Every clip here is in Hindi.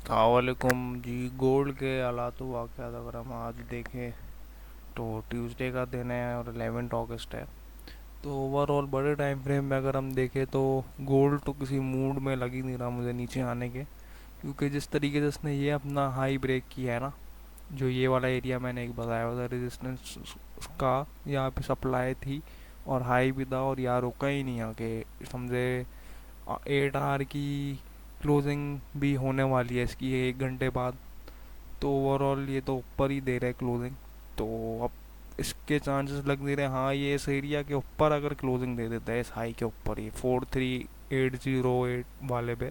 अस्सलामुअलैकुम जी। गोल्ड के हालात वाक़यात अगर हम आज देखें तो ट्यूसडे का दिन है और 11 अगस्त है। तो ओवरऑल बड़े टाइम फ्रेम में अगर हम देखें तो गोल्ड तो किसी मूड में लग ही नहीं रहा मुझे नीचे आने के, क्योंकि जिस तरीके से इसने ये अपना हाई ब्रेक किया है ना, जो ये वाला एरिया मैंने एक बताया था रेजिस्टेंस का, यहाँ पे सप्लाई थी और हाई भी था और यहाँ रुका ही नहीं आके। समझे 8 आवर की क्लोजिंग भी होने वाली है इसकी 1 घंटे बाद। तो ओवरऑल ये तो ऊपर ही दे रहा है क्लोजिंग। तो अब इसके चांसेस लग नहीं रहे। हाँ, ये इस एरिया के ऊपर अगर क्लोजिंग दे देता है इस हाई के ऊपर ही 43,808 वाले पे,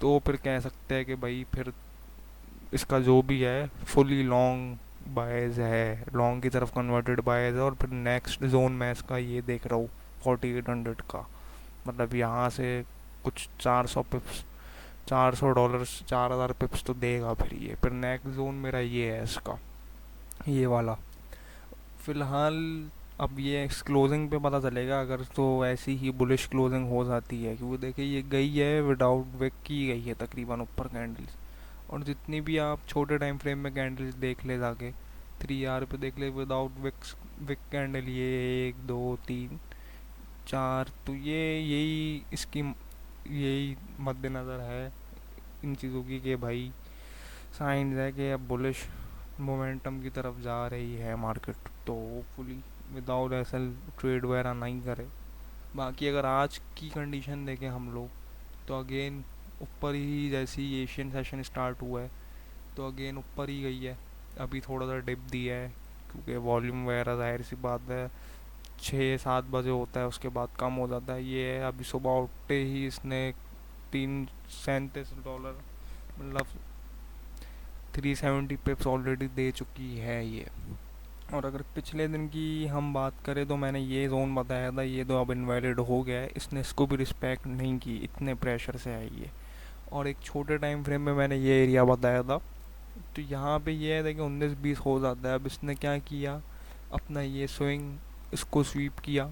तो फिर कह सकते हैं कि भाई फिर इसका जो भी है फुली लॉन्ग बायज है, लॉन्ग की तरफ कन्वर्टेड बायज है। और फिर नेक्स्ट जोन मैं इसका ये देख रहा हूँ 4800 का। मतलब यहाँ से कुछ 400 पिप्स, $400, 4,000 पिप्स तो देगा फिर ये। फिर नेक्स्ट जोन मेरा ये है इसका, ये वाला। फिलहाल अब ये क्लोजिंग पे पता चलेगा, अगर तो ऐसी ही बुलिश क्लोजिंग हो जाती है, क्योंकि देखिए ये गई है विदाउट विक की गई है तकरीबन ऊपर कैंडल्स। और जितनी भी आप छोटे टाइम फ्रेम में कैंडल्स देख ले जाके 3 आवर पे देख ले विदाउट विक कैंडल, ये 1, 2, 3, 4, तो ये यही इसकी यही मद्देनज़र है इन चीज़ों की कि भाई साइंस है कि अब बुलिश मोमेंटम की तरफ जा रही है मार्केट। तो होपफुली विदाउट ऐसा ट्रेड वगैरह नहीं करे। बाकी अगर आज की कंडीशन देखें हम लोग, तो अगेन ऊपर ही, जैसे ही एशियन सेशन स्टार्ट हुआ है तो अगेन ऊपर ही गई है। अभी थोड़ा सा डिप दिया है क्योंकि वॉल्यूम वगैरह जाहिर सी बात है 6-7 बजे होता है, उसके बाद कम हो जाता है। ये है अभी सुबह उठते ही इसने 337 डॉलर, मतलब 370 पिप्स ऑलरेडी दे चुकी है ये। और अगर पिछले दिन की हम बात करें तो मैंने ये जोन बताया था, ये तो अब इनवैलिड हो गया है, इसने इसको भी रिस्पेक्ट नहीं की, इतने प्रेशर से है ये। और एक छोटे टाइम फ्रेम में मैंने ये एरिया बताया था। तो यहाँ पे ये है देखिए 19-20 हो जाता है। अब इसने क्या किया, अपना ये स्विंग इसको स्वीप किया,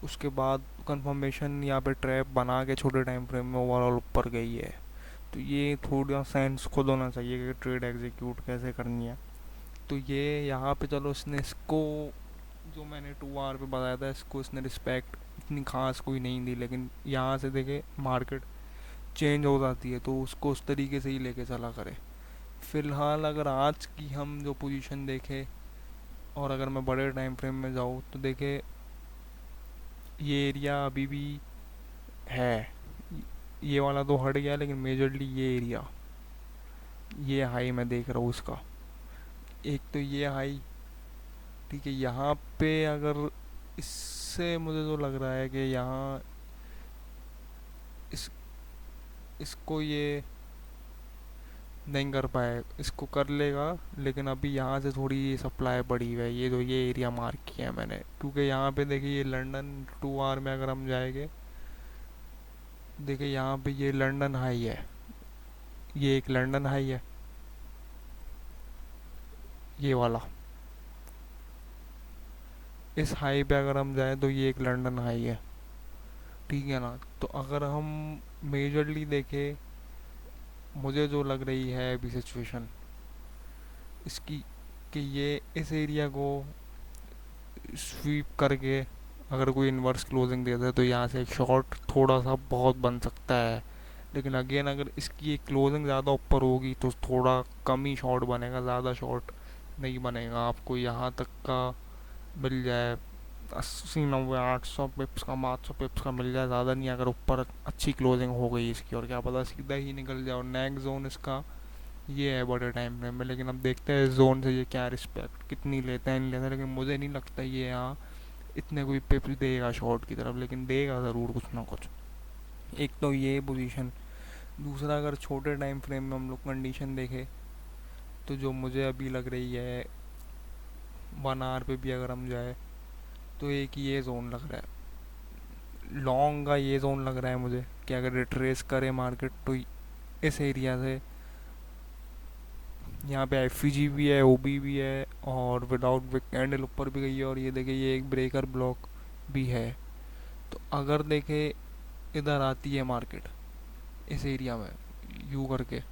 उसके बाद कंफर्मेशन यहाँ पे ट्रैप बना के छोटे टाइम फ्रेम में ओवरऑल ऊपर गई है। तो ये थोड़ा सेंस खुद होना चाहिए कि ट्रेड एग्जीक्यूट कैसे करनी है। तो ये यहाँ पे चलो इसने इसको, जो मैंने 2 आवर पे बताया था, इसको इसने रिस्पेक्ट इतनी खास कोई नहीं दी, लेकिन यहाँ से देखे मार्केट चेंज हो जाती है तो उसको उस तरीके से ही लेके चला करे। फ़िलहाल अगर आज की हम जो पोजीशन देखें और अगर मैं बड़े टाइम फ्रेम में जाऊँ तो देखे ये एरिया अभी भी है। ये वाला तो हट गया, लेकिन मेजरली ये एरिया, ये हाई मैं देख रहा हूँ इसका। एक तो ये हाई, ठीक है, यहाँ पे अगर इससे मुझे तो लग रहा है कि यहाँ इस इसको ये नहीं कर पाए, इसको कर लेगा, लेकिन अभी यहाँ से थोड़ी ये सप्लाई बढ़ी हुई है। ये जो ये एरिया मार्क किया है मैंने, क्योंकि यहाँ पे देखिए ये लंदन 2 आवर में अगर हम जाएंगे, देखिए यहाँ पे ये लंदन हाई है, ये एक लंदन हाई है, ये वाला। इस हाई पे अगर हम जाएं तो ये एक लंदन हाई है, ठीक है ना। तो अगर हम मेजरली देखें, मुझे जो लग रही है अभी सिचुएशन इसकी, कि ये इस एरिया को स्वीप करके अगर कोई इन्वर्स क्लोजिंग देता है तो यहाँ से एक शॉर्ट थोड़ा सा बहुत बन सकता है। लेकिन अगेन अगर इसकी एक क्लोजिंग ज़्यादा ऊपर होगी तो थोड़ा कम ही शॉर्ट बनेगा, ज़्यादा शॉर्ट नहीं बनेगा। आपको यहाँ तक का मिल जाए 80, 90, 800 पिप्स का, 500 पिप्स का मिल जाए, ज़्यादा नहीं। अगर ऊपर अच्छी क्लोजिंग हो गई इसकी, और क्या पता सीधा ही निकल जाए। और नेक्स्ट जोन इसका ये है बड़े टाइम फ्रेम में। लेकिन अब देखते हैं इस जोन से ये क्या रिस्पेक्ट कितनी लेते हैं, नहीं लेते हैं। लेकिन मुझे नहीं लगता ये यहाँ इतने कोई पिप्स देगा शॉर्ट की तरफ, लेकिन देगा ज़रूर कुछ ना कुछ। एक तो ये पोजीशन। दूसरा, अगर छोटे टाइम फ्रेम में हम लोग कंडीशन देखें तो जो मुझे अभी लग रही है 1 आवर पे भी अगर हम जाए तो एक ये जोन लग रहा है, लॉन्ग का ये जोन लग रहा है मुझे, कि अगर रिट्रेस करे मार्केट तो इस एरिया से, यहाँ पे एफ भी है, ओ भी है, और विदाउट विक कैंडल ऊपर भी गई है। और ये देखे ये एक ब्रेकर ब्लॉक भी है। तो अगर देखे इधर आती है मार्केट इस एरिया में यू करके,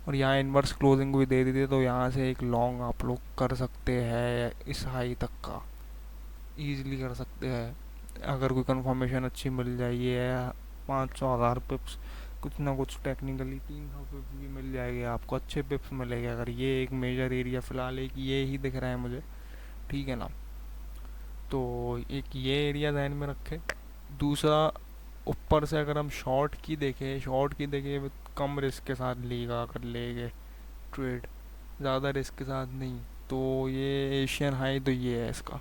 और यहाँ इन्वर्स क्लोजिंग भी दे दी थी, तो यहाँ से एक लॉन्ग आप लोग कर सकते हैं इस हाई तक का, ईजिली कर सकते हैं अगर कोई कंफर्मेशन अच्छी मिल जाए। ये है 500 हज़ार पिप्स, कुछ ना कुछ टेक्निकली 300 पिप्स भी मिल जाएंगे आपको, अच्छे पिप्स मिलेंगे अगर ये एक मेजर एरिया फ़िलहाल एक ये ही दिख रहा है मुझे, ठीक है ना। तो एक ये एरिया ध्यान में रखें। दूसरा, ऊपर से अगर हम शॉर्ट की देखें कम रिस्क के साथ लेगा अगर लेंगे ट्रेड, ज़्यादा रिस्क के साथ नहीं, तो ये एशियन हाई तो ये है इसका।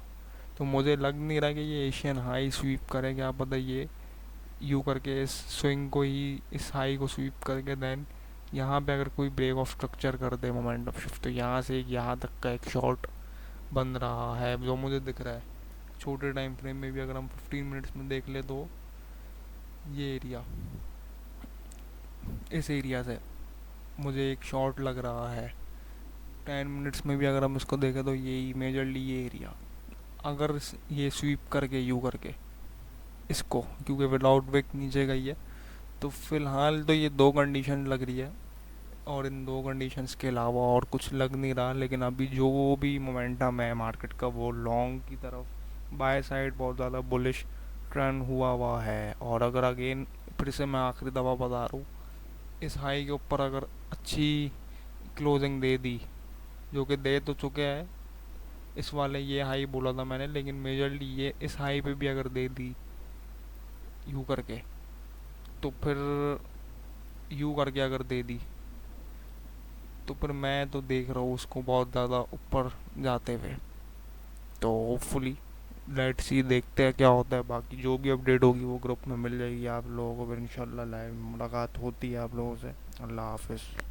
तो मुझे लग नहीं रहा कि ये एशियन हाई स्वीप करे, क्या पता ये यू करके इस स्विंग को ही, इस हाई को स्वीप करके देन यहाँ पे अगर कोई ब्रेक ऑफ स्ट्रक्चर कर दे मोमेंटम शिफ्ट, तो यहाँ से एक यहाँ तक का एक शॉर्ट बन रहा है जो मुझे दिख रहा है। छोटे टाइम फ्रेम में भी अगर हम 15 मिनट्स में देख ले तो ये एरिया, इस एरिया से मुझे एक शॉर्ट लग रहा है। 10 मिनट्स में भी अगर हम इसको देखें तो यही मेजरली ये एरिया, अगर ये स्वीप करके यू करके इसको, क्योंकि विदाउट ब्रेक नीचे गई है, तो फिलहाल तो ये दो कंडीशन लग रही है, और इन दो कंडीशंस के अलावा और कुछ लग नहीं रहा। लेकिन अभी जो भी मोमेंटम है मार्केट का वो लॉन्ग की तरफ, बाय साइड बहुत ज़्यादा बुलिश ट्रेंड हुआ है। और अगर अगेन फिर से मैं आखिरी दफ़ा बता रहा हूँ, इस हाई के ऊपर अगर अच्छी क्लोजिंग दे दी, जो कि दे तो चुके हैं, इस वाले ये हाई बोला था मैंने, लेकिन मेजरली ये इस हाई पे भी अगर दे दी यू करके, तो फिर यू करके अगर दे दी तो फिर मैं तो देख रहा हूँ उसको बहुत ज़्यादा ऊपर जाते हुए। तो होपफुली लेट्स सी, देखते हैं क्या होता है। बाकी जो भी अपडेट होगी वो ग्रुप में मिल जाएगी आप लोगों को, फिर इंशाल्लाह लाइव मुलाकात होती है आप लोगों से। अल्लाह हाफिज़।